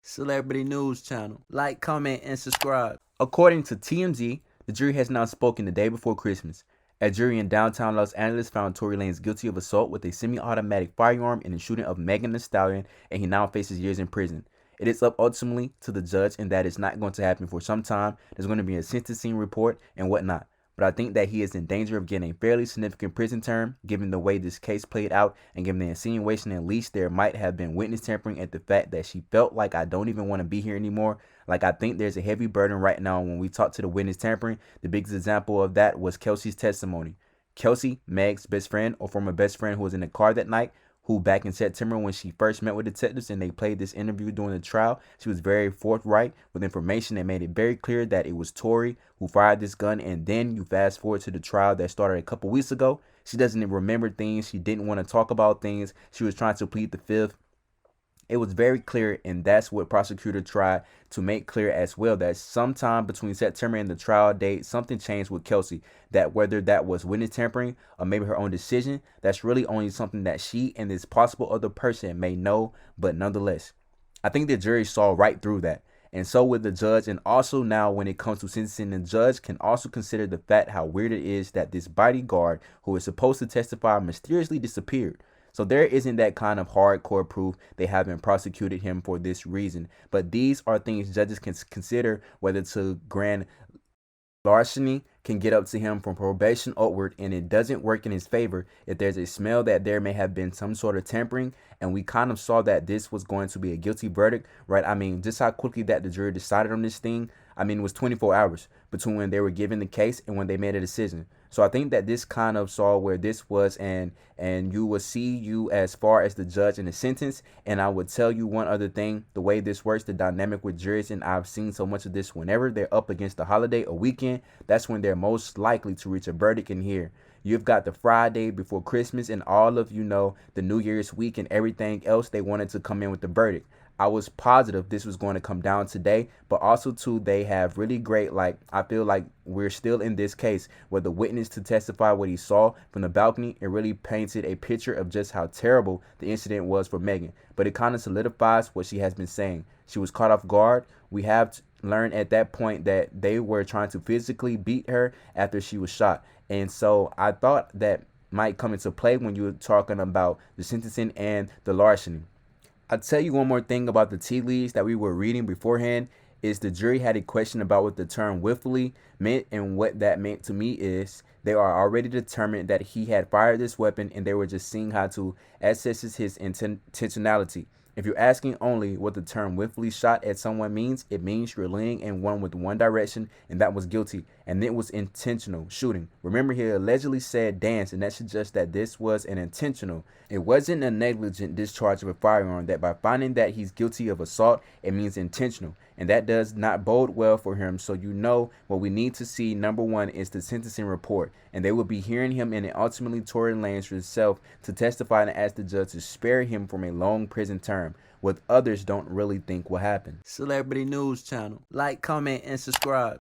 Celebrity News Channel. Like, comment, and subscribe. According to TMZ, the jury has now spoken the day before Christmas. A jury in downtown Los Angeles found Tory Lanez guilty of assault with a semi-automatic firearm in the shooting of Megan Thee Stallion, and he now faces years in prison. It is up ultimately to the judge, and that is not going to happen for some time. There's going to be a sentencing report and whatnot. But I think that he is in danger of getting a fairly significant prison term, given the way this case played out and given the insinuation at least there might have been witness tampering at the fact that she felt like I don't even want to be here anymore. Like, I think there's a heavy burden right now when we talk to the witness tampering. The biggest example of that was Kelsey's testimony. Kelsey, Meg's best friend or former best friend who was in the car that night, who back in September when she first met with detectives and they played this interview during the trial, she was very forthright with information that made it very clear that it was Tory who fired this gun. And then you fast forward to the trial that started a couple weeks ago. She doesn't even remember things. She didn't want to talk about things. She was trying to plead the fifth. It was very clear, and that's what prosecutor tried to make clear as well, that sometime between September and the trial date, something changed with Kelsey, that whether that was witness tampering or maybe her own decision, that's really only something that she and this possible other person may know. But nonetheless, I think the jury saw right through that. And so with the judge. And also now when it comes to sentencing, the judge can also consider the fact how weird it is that this bodyguard who is supposed to testify mysteriously disappeared. So there isn't that kind of hardcore proof they haven't prosecuted him for this reason. But these are things judges can consider whether to grant larceny can get up to him from probation upward, and it doesn't work in his favor if there's a smell that there may have been some sort of tampering. And we kind of saw that this was going to be a guilty verdict, right? I mean, just how quickly that the jury decided on this thing. I mean, it was 24 hours between when they were given the case and when they made a decision. So I think that this kind of saw where this was, and you will see you as far as the judge in the sentence. And I would tell you one other thing, the way this works, the dynamic with juries, and I've seen so much of this whenever they're up against the holiday or weekend, that's when they're most likely to reach a verdict in here. You've got the Friday before Christmas and all of, the New Year's week and everything else. They wanted to come in with the verdict. I was positive this was going to come down today, but also too, they have really great, I feel like we're still in this case where the witness to testify what he saw from the balcony, it really painted a picture of just how terrible the incident was for Megan. But it kind of solidifies what she has been saying. She was caught off guard. We have learned at that point that they were trying to physically beat her after she was shot. And so I thought that might come into play when you were talking about the sentencing and the larceny. I'll tell you one more thing about the tea leaves that we were reading beforehand is the jury had a question about what the term willfully meant, and what that meant to me is they are already determined that he had fired this weapon and they were just seeing how to assess his intentionality. If you're asking only what the term willfully shot at someone means, it means you're leaning in one direction, and that was guilty, and it was intentional shooting. Remember, he allegedly said dance, and that suggests that this was an intentional. It wasn't a negligent discharge of a firearm. That by finding that he's guilty of assault, it means intentional, and that does not bode well for him. So what we need to see, number one, is the sentencing report, and they will be hearing him and ultimately Tory Lanez himself to testify and ask the judge to spare him from a long prison term, what others don't really think will happen. Celebrity News Channel. Like, comment, and subscribe.